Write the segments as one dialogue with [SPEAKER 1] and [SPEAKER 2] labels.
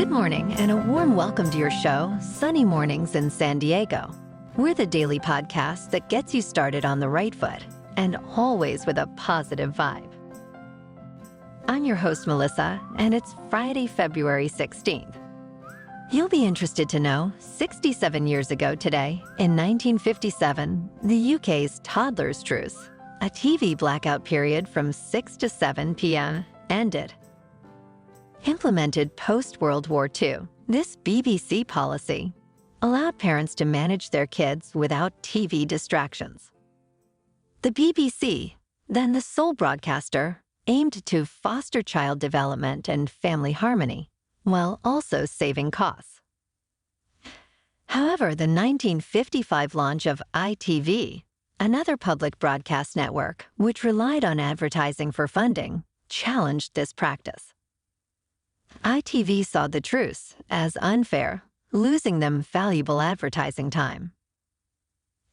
[SPEAKER 1] Good morning and a warm welcome to your show, Sunny Mornings in San Diego. We're the daily podcast that gets you started on the right foot and always with a positive vibe. I'm your host, Melissa, and it's Friday, February 16th. You'll be interested to know 67 years ago today, in 1957, the UK's Toddlers Truce, a TV blackout period from 6 to 7 p.m., ended. Implemented post-World War II, this BBC policy allowed parents to manage their kids without TV distractions. The BBC, then the sole broadcaster, aimed to foster child development and family harmony, while also saving costs. However, the 1955 launch of ITV, another public broadcast network which relied on advertising for funding, challenged this practice. ITV saw the truce as unfair, losing them valuable advertising time.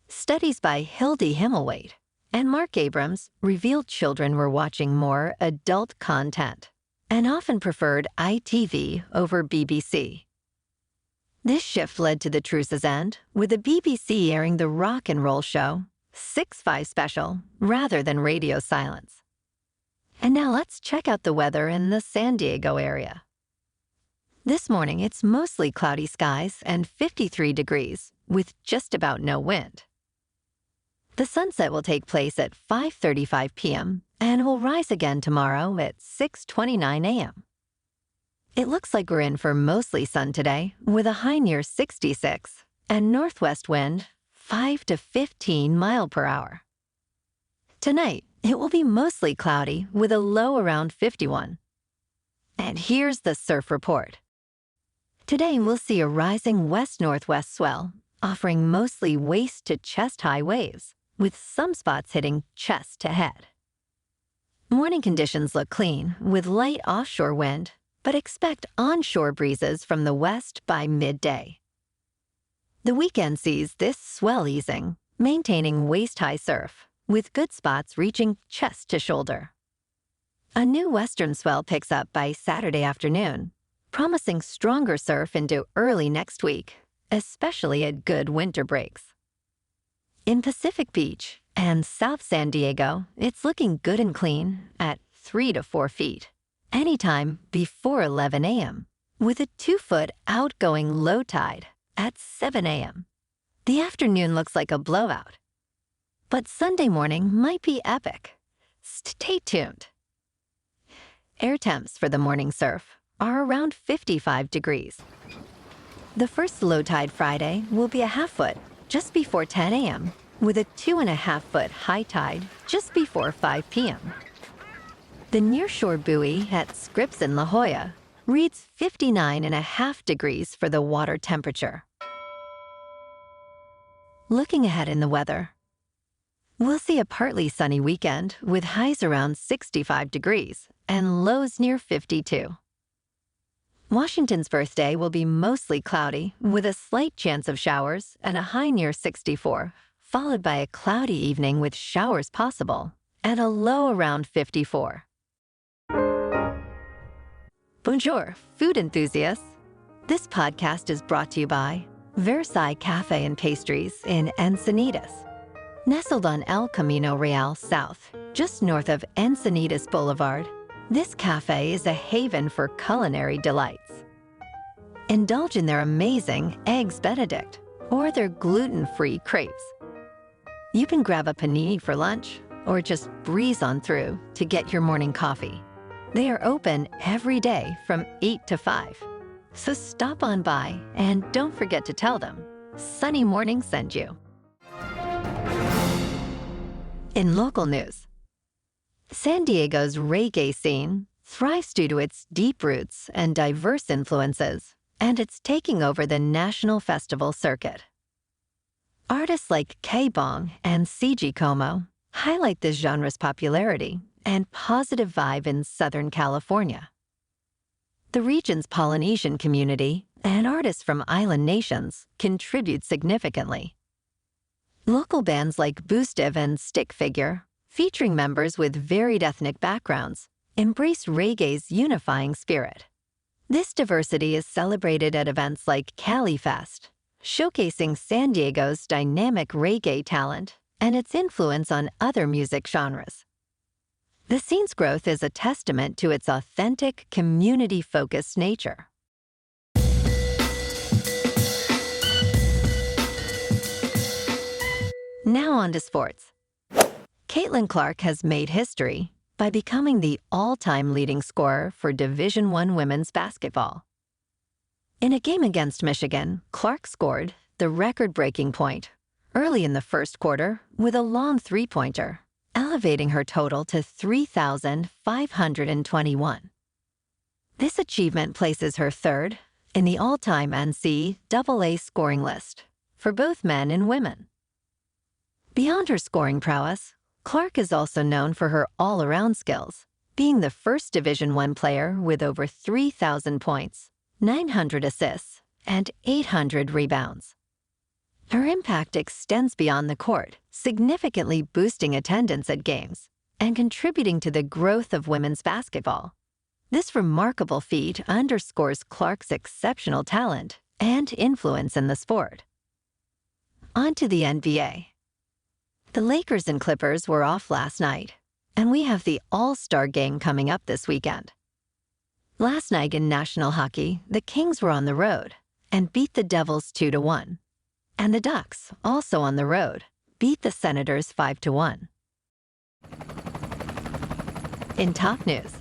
[SPEAKER 1] Studies by Hildy Himmelwaite and Mark Abrams revealed children were watching more adult content and often preferred ITV over BBC. This shift led to the truce's end, with the BBC airing the rock and roll show 6-5 Special rather than radio silence. And now let's check out the weather in the San Diego area. This morning, it's mostly cloudy skies and 53 degrees, with just about no wind. The sunset will take place at 5:35 p.m. and will rise again tomorrow at 6:29 a.m. It looks like we're in for mostly sun today, with a high near 66 and northwest wind 5 to 15 miles per hour. Tonight, it will be mostly cloudy with a low around 51. And here's the surf report. Today, we'll see a rising west-northwest swell, offering mostly waist to chest-high waves, with some spots hitting chest to head. Morning conditions look clean, with light offshore wind, but expect onshore breezes from the west by midday. The weekend sees this swell easing, maintaining waist-high surf, with good spots reaching chest to shoulder. A new western swell picks up by Saturday afternoon, promising stronger surf into early next week, especially at good winter breaks. In Pacific Beach and South San Diego, it's looking good and clean at 3 to 4 feet, anytime before 11 a.m., with a 2-foot outgoing low tide at 7 a.m. The afternoon looks like a blowout, but Sunday morning might be epic. Stay tuned. Air temps for the morning surf are around 55 degrees. The first low tide Friday will be a half-foot just before 10 a.m., with a 2.5-foot high tide just before 5 p.m. The nearshore buoy at Scripps in La Jolla reads 59.5 degrees for the water temperature. Looking ahead in the weather, we'll see a partly sunny weekend with highs around 65 degrees and lows near 52. Washington's birthday will be mostly cloudy, with a slight chance of showers and a high near 64, followed by a cloudy evening with showers possible and a low around 54. Bonjour, food enthusiasts. This podcast is brought to you by Versailles Cafe and Pastries in Encinitas. Nestled on El Camino Real South, just north of Encinitas Boulevard, this cafe is a haven for culinary delights. Indulge in their amazing Eggs Benedict or their gluten-free crepes. You can grab a panini for lunch or just breeze on through to get your morning coffee. They are open every day from 8 to 5. So stop on by and don't forget to tell them Sunny Morning sent you. In local news, San Diego's reggae scene thrives due to its deep roots and diverse influences, and it's taking over the national festival circuit. Artists like K-Bong and CG Como highlight this genre's popularity and positive vibe in Southern California. The region's Polynesian community and artists from island nations contribute significantly. Local bands like Boostive and Stick Figure, featuring members with varied ethnic backgrounds, embrace reggae's unifying spirit. This diversity is celebrated at events like Cali Fest, showcasing San Diego's dynamic reggae talent and its influence on other music genres. The scene's growth is a testament to its authentic, community-focused nature. Now on to sports. Caitlin Clark has made history by becoming the all-time leading scorer for Division I women's basketball. In a game against Michigan, Clark scored the record-breaking point early in the first quarter with a long three-pointer, elevating her total to 3,521. This achievement places her third in the all-time NCAA scoring list for both men and women. Beyond her scoring prowess, Clark is also known for her all-around skills, being the first Division I player with over 3,000 points, 900 assists, and 800 rebounds. Her impact extends beyond the court, significantly boosting attendance at games and contributing to the growth of women's basketball. This remarkable feat underscores Clark's exceptional talent and influence in the sport. On to the NBA. The Lakers and Clippers were off last night, and we have the All-Star game coming up this weekend. Last night in National Hockey, the Kings were on the road and beat the Devils 2-1. And the Ducks, also on the road, beat the Senators 5-1. In top news,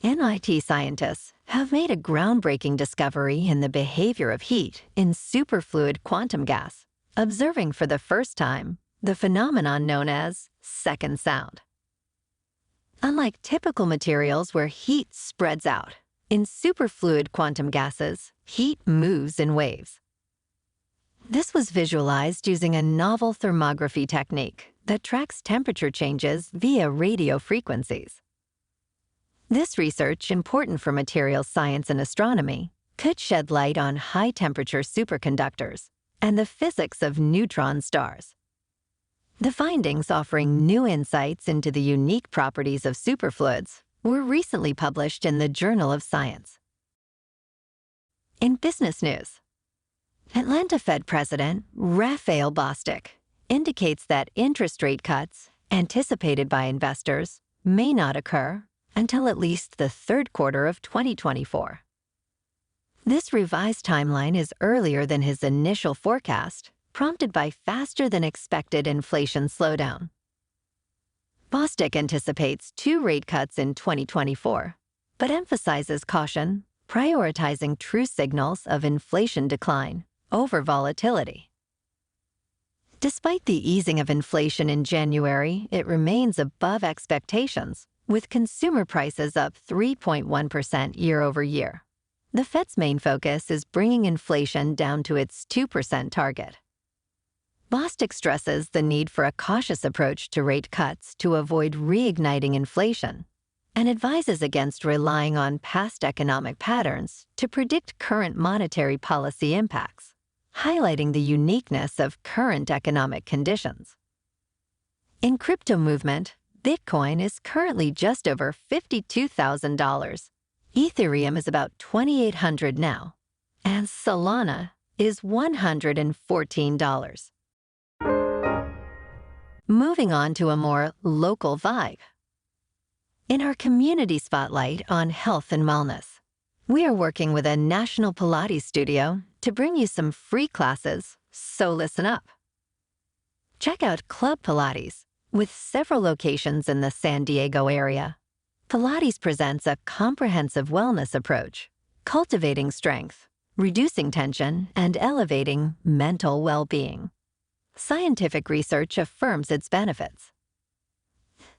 [SPEAKER 1] MIT scientists have made a groundbreaking discovery in the behavior of heat in superfluid quantum gas, observing for the first time the phenomenon known as second sound. Unlike typical materials where heat spreads out, in superfluid quantum gases, heat moves in waves. This was visualized using a novel thermography technique that tracks temperature changes via radio frequencies. This research, important for materials science and astronomy, could shed light on high-temperature superconductors and the physics of neutron stars. The findings, offering new insights into the unique properties of superfluids, were recently published in the Journal of Science. In business news, Atlanta Fed President Raphael Bostic indicates that interest rate cuts, anticipated by investors, may not occur until at least the third quarter of 2024. This revised timeline is earlier than his initial forecast, prompted by faster-than-expected inflation slowdown. Bostic anticipates 2 rate cuts in 2024, but emphasizes caution, prioritizing true signals of inflation decline over volatility. Despite the easing of inflation in January, it remains above expectations, with consumer prices up 3.1% year-over-year. The Fed's main focus is bringing inflation down to its 2% target. Bostic stresses the need for a cautious approach to rate cuts to avoid reigniting inflation, and advises against relying on past economic patterns to predict current monetary policy impacts, highlighting the uniqueness of current economic conditions. In crypto movement, Bitcoin is currently just over $52,000. Ethereum is about $2,800 now, and Solana is $114. Moving on to a more local vibe. In our community spotlight on health and wellness, we are working with a national Pilates studio to bring you some free classes, so listen up. Check out Club Pilates, with several locations in the San Diego area. Pilates presents a comprehensive wellness approach, cultivating strength, reducing tension, and elevating mental well-being. Scientific research affirms its benefits.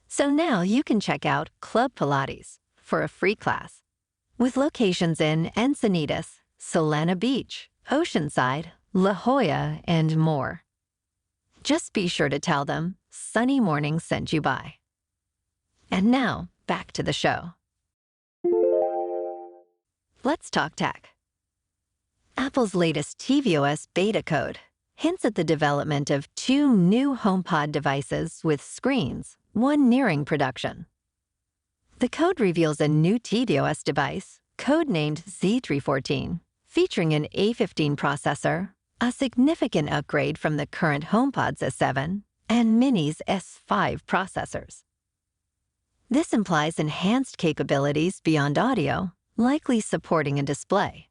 [SPEAKER 1] So now you can check out Club Pilates for a free class, with locations in Encinitas, Solana Beach, Oceanside, La Jolla, and more. Just be sure to tell them Sunny Morning sent you by. And now, back to the show. Let's talk tech. Apple's latest tvOS beta code hints at the development of 2 new HomePod devices with screens, one nearing production. The code reveals a new tvOS device codenamed Z314, featuring an A15 processor, a significant upgrade from the current HomePod's S7 and Mini's S5 processors. This implies enhanced capabilities beyond audio, likely supporting a display.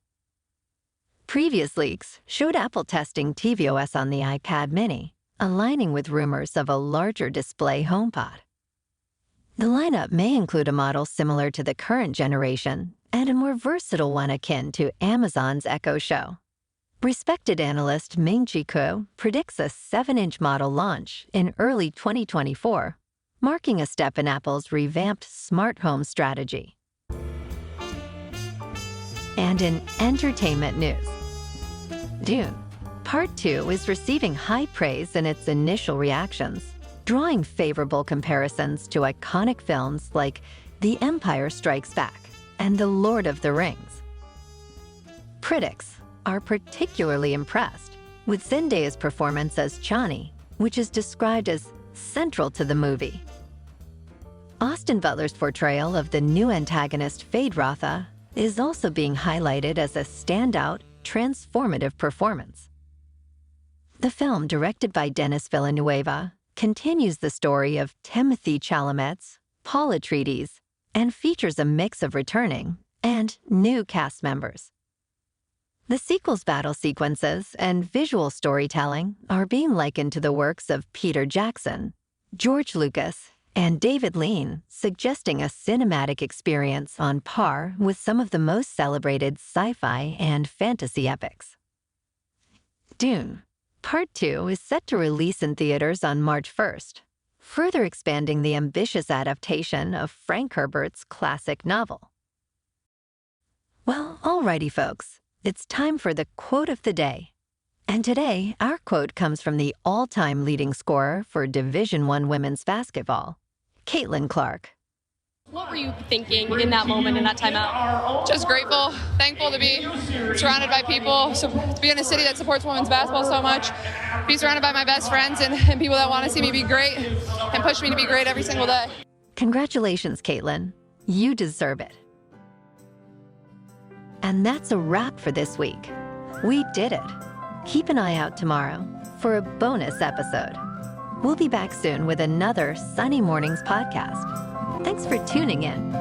[SPEAKER 1] Previous leaks showed Apple testing tvOS on the iPad mini, aligning with rumors of a larger display HomePod. The lineup may include a model similar to the current generation and a more versatile one akin to Amazon's Echo Show. Respected analyst Ming-Chi Kuo predicts a 7-inch model launch in early 2024, marking a step in Apple's revamped smart home strategy. And in entertainment news, Dune Part 2 is receiving high praise in its initial reactions, drawing favorable comparisons to iconic films like The Empire Strikes Back and The Lord of the Rings. Critics are particularly impressed with Zendaya's performance as Chani, which is described as central to the movie. Austin Butler's portrayal of the new antagonist Feyd-Rautha is also being highlighted as a standout, transformative performance. The film, directed by Denis Villeneuve, continues the story of Timothée Chalamet's Paul Atreides and features a mix of returning and new cast members. The sequel's battle sequences and visual storytelling are being likened to the works of Peter Jackson, George Lucas, and David Lean, suggesting a cinematic experience on par with some of the most celebrated sci-fi and fantasy epics. Dune Part 2 is set to release in theaters on March 1st, further expanding the ambitious adaptation of Frank Herbert's classic novel. Well, alrighty, folks. It's time for the quote of the day. And today, our quote comes from the all-time leading scorer for Division I women's basketball, Caitlin Clark.
[SPEAKER 2] What were you thinking in that moment, in that timeout?
[SPEAKER 3] Just grateful, thankful to be surrounded by people, to be in a city that supports women's basketball so much, be surrounded by my best friends and people that want to see me be great and push me to be great every single day.
[SPEAKER 1] Congratulations, Caitlin. You deserve it. And that's a wrap for this week. We did it. Keep an eye out tomorrow for a bonus episode. We'll be back soon with another Sunny Mornings podcast. Thanks for tuning in.